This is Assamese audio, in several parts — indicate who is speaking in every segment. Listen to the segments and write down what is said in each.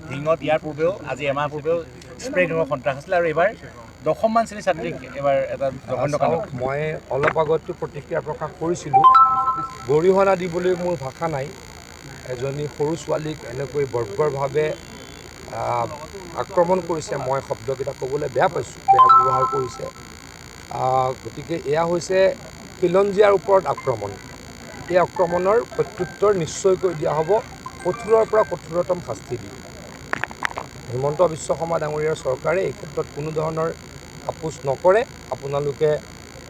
Speaker 1: ঢিঙত ইয়াৰ পূৰ্বেও আজি এমাহ পূৰ্বেও স্প্ৰে গ্ৰেনেডৰ সন্ত্ৰাস আছিলে আৰু এইবাৰ 10মান শ্ৰেণীৰ ছাত্ৰীক এবাৰ এটা জঘন্য কাম।
Speaker 2: মই অলপ আগতো প্ৰতিক্ৰিয়া প্ৰকাশ কৰিছিলোঁ। গৰিহণা দিবলৈ মোৰ ভাষা নাই। এজনী সৰু ছোৱালীক এনেকৈ বৰ্বৰভাৱে আক্ৰমণ কৰিছে। মই শব্দকেইটা ক'বলৈ বেয়া পাইছোঁ, বেয়া ব্যৱহাৰ কৰিছে। গতিকে এয়া হৈছে খিলঞ্জীয়াৰ ওপৰত আক্ৰমণ। এই আক্ৰমণৰ প্ৰত্যুত্তৰ নিশ্চয়কৈ দিয়া হ'ব, কঠোৰৰ পৰা কঠোৰতম শাস্তি দি। হিমন্ত বিশ্ব শৰ্মা ডাঙৰীয়াৰ চৰকাৰে এই ক্ষেত্ৰত কোনো ধৰণৰ আপোচ নকৰে। আপোনালোকে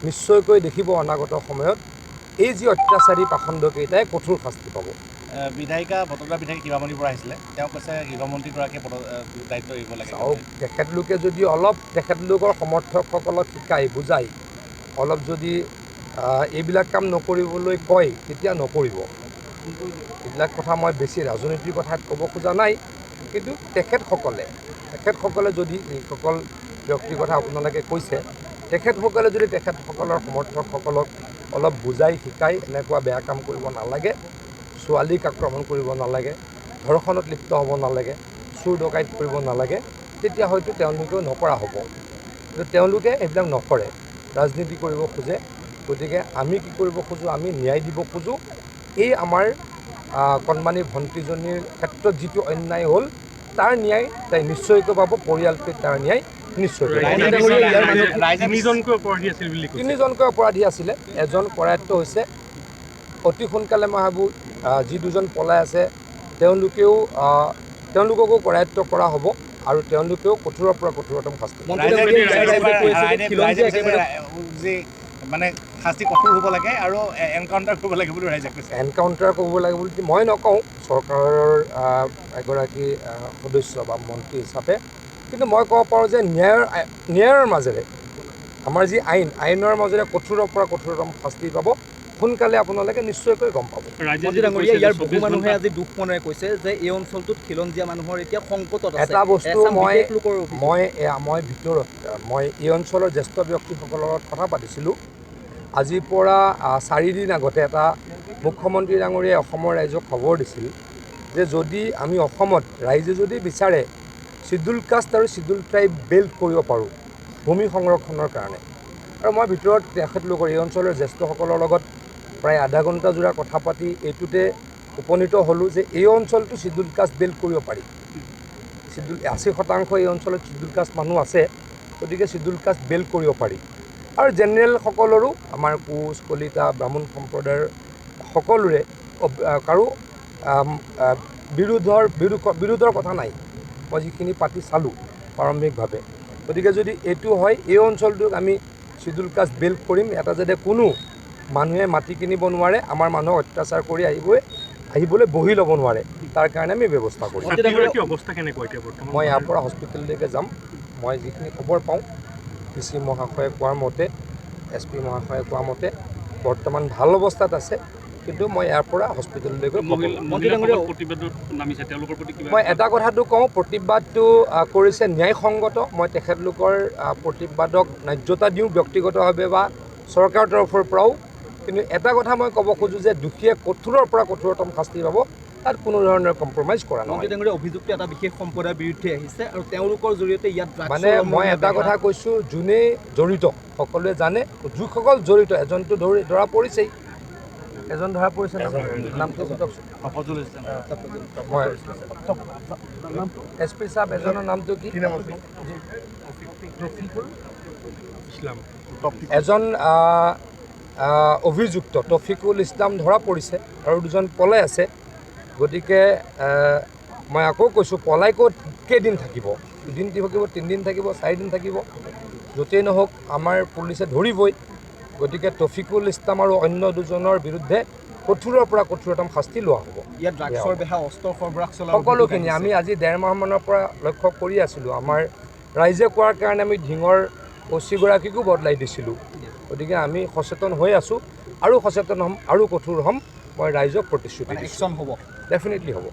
Speaker 2: নিশ্চয়কৈ দেখিব অনাগত সময়ত এই যি অত্যাচাৰী পাখণ্ডকেইটাই কঠোৰ শাস্তি পাব।
Speaker 1: বিধায়িকা বটদ্ৰৱা বিধায়িকা শিৱামণিৰ পৰা আহিছিলে, তেওঁ কৈছে গৃহমন্ত্ৰীগৰাকীয়ে দায়িত্ব এৰিব লাগে।
Speaker 2: তেখেতলোকে যদি অলপ তেখেতলোকৰ সমৰ্থকসকলক শিকাই বুজাই অলপ যদি এইবিলাক কাম নকৰিবলৈ কয় তেতিয়া নকৰিব। এইবিলাক কথা মই বেছি ৰাজনীতিৰ কথাত ক'ব খোজা নাই, কিন্তু তেখেতসকলে যদি এইসকল ব্যক্তিৰ কথা আপোনালোকে কৈছে, তেখেতসকলে যদি তেখেতসকলৰ সমৰ্থকসকলক অলপ বুজাই শিকাই এনেকুৱা বেয়া কাম কৰিব নালাগে, ছোৱালীক আক্ৰমণ কৰিব নালাগে, ধৰ্ষণত লিপ্ত হ'ব নালাগে, চুৰ ডকাইত কৰিব নালাগে, তেতিয়া হয়তো তেওঁলোকেও নকৰা হ'ব। কিন্তু তেওঁলোকে এইবিলাক নকৰে, ৰাজনীতি কৰিব খোজে। গতিকে আমি কি কৰিব খোজোঁ, আমি ন্যায় দিব খোজোঁ। এই আমাৰ কণমানি ভণ্টিজনীৰ ক্ষেত্ৰত যিটো অন্যায় হ'ল তাৰ ন্যায় তাই নিশ্চয়কৈ পাব, পৰিয়ালটোৱে তাৰ ন্যায় নিশ্চয়কৈ পাব। তিনিজনকৈ অপৰাধী আছিলে, এজন কৰায়ত্ব হৈছে। অতি সোনকালে মই ভাবোঁ যি দুজন পলাই আছে তেওঁলোককো কৰায়ত্ব কৰা হ'ব আৰু তেওঁলোকেও কঠোৰৰ পৰা কঠোৰতম শাস্তি পাব।
Speaker 1: মানে শাস্তি কঠোৰ হ'ব লাগে আৰু এনকাউণ্টাৰ কৰিব লাগে বুলি ৰাইজে কৈছে।
Speaker 2: এনকাউণ্টাৰ কৰিব লাগে বুলি মই নকওঁ চৰকাৰৰ এগৰাকী সদস্য বা মন্ত্ৰী হিচাপে, কিন্তু মই ক'ব পাৰোঁ যে ন্যায়ৰ মাজেৰে আমাৰ যি আইনৰ মাজেৰে কঠোৰৰ পৰা কঠোৰতম শাস্তি পাব। সোনকালে আপোনালোকে নিশ্চয়কৈ গম পাব।
Speaker 3: ইয়াৰ বহু মানুহে আজি দুখ মনেৰে কৈছে যে এই অঞ্চলটোত খিলঞ্জীয়া মানুহৰ এতিয়া সংকটত আছে।
Speaker 2: এটা বস্তু মই এই অঞ্চলৰ জ্যেষ্ঠ ব্যক্তিসকলৰ লগত কথা পাতিছিলোঁ। আজিৰ পৰা 4 দিন আগতে এটা মুখ্যমন্ত্ৰী ডাঙৰীয়াই অসমৰ ৰাইজক খবৰ দিছিল যে যদি আমি অসমত ৰাইজে যদি বিচাৰে চিডুল কাষ্ট আৰু চিডুল ট্ৰাইব বেল্ট কৰিব পাৰোঁ ভূমি সংৰক্ষণৰ কাৰণে। আৰু মই ভিতৰত তেখেতলোকৰ এই অঞ্চলৰ জ্যেষ্ঠসকলৰ লগত প্ৰায় আধা ঘণ্টা জোৰা কথা পাতি এইটোতে উপনীত হ'লোঁ যে এই অঞ্চলটো চিডুল কাষ্ট বেল্ট কৰিব পাৰি। 80% এই অঞ্চলত চিডুল কাষ্ট মানুহ আছে, গতিকে চিডুল কাষ্ট বেল্ট কৰিব পাৰি। আৰু জেনেৰেলসকলৰো আমাৰ কোচ কলিতা ব্ৰাহ্মণ সম্প্ৰদায়ৰ সকলোৰে কাৰো বিৰোধৰ কথা নাই। মই যিখিনি পাতি চালোঁ প্ৰাৰম্ভিকভাৱে, গতিকে যদি এইটো হয় এই অঞ্চলটোক আমি চিডুল কাষ্ট বেল্ট কৰিম। এটা যাতে কোনো মানুহে মাটি কিনিব নোৱাৰে, আমাৰ মানুহক অত্যাচাৰ কৰি আহিবলৈ বহি ল'ব নোৱাৰে, তাৰ কাৰণে আমি ব্যৱস্থা কৰিম। মই ইয়াৰ পৰা হস্পিটেললৈকে যাম। মই যিখিনি খবৰ পাওঁ DC মহাশয়ে কোৱাৰ মতে, SP মহাশয়ে কোৱা মতে বৰ্তমান ভাল অৱস্থাত আছে, কিন্তু মই ইয়াৰ পৰা হস্পিটেললৈকে মই এটা কথাটো কওঁ, প্ৰতিবাদটো কৰিছে ন্যায়সংগত। মই তেখেতলোকৰ প্ৰতিবাদক ন্যায্যতা দিওঁ ব্যক্তিগতভাৱে বা চৰকাৰৰ তৰফৰ পৰাও। কিন্তু এটা কথা মই ক'ব খোজোঁ যে দোষীয়ে কঠোৰৰ পৰা কঠোৰতম শাস্তি পাব, তাত কোনো ধৰণৰ কম্প্ৰমাইজ কৰা নহয়।
Speaker 3: অভিযুক্ত এটা বিশেষ সম্প্ৰদায়ৰ বিৰুদ্ধে আহিছে আৰু তেওঁলোকৰ জৰিয়তে ইয়াত
Speaker 2: মানে মই এটা কথা কৈছোঁ, যোনেই জড়িত সকলোৱে জানে, যিসকল জড়িত এজনটো ধৰা পৰিছেই, এজন ধৰা পৰিছে নামটো SP সাহেব এজনৰ নামটো কি? এজন অভিযুক্ত টফিকুল ইছলাম ধৰা পৰিছে আৰু দুজন পলাই আছে। গতিকে মই আকৌ কৈছোঁ, পলাই ক'ত কেইদিন থাকিব? 2 দিন থাকিব, 3 দিন থাকিব, 4 দিন থাকিব, য'তেই নহওক আমাৰ পুলিচে ধৰিবই। গতিকে টফিকুল ইছলাম আৰু অন্য দুজনৰ বিৰুদ্ধে কঠোৰৰ পৰা কঠোৰতম শাস্তি লোৱা হ'ব।
Speaker 3: ইয়াত ড্ৰাগছৰ বেহা, অস্ত্ৰ সৰবৰাহ চলা
Speaker 2: সকলোখিনি আমি আজি 1.5 মাহমানৰ পৰা লক্ষ্য কৰি আছিলোঁ। আমাৰ ৰাইজে কোৱাৰ কাৰণে আমি ঢিঙৰ OC-গৰাকীকো বদলাই দিছিলোঁ। গতিকে আমি সচেতন হৈ আছোঁ আৰু সচেতন হ'ম আৰু কঠোৰ হ'ম। মই ৰাইজক প্ৰতিশ্ৰুতি দিছোঁ।
Speaker 3: হ'ব,
Speaker 2: ডেফিনেটলি হ'ব।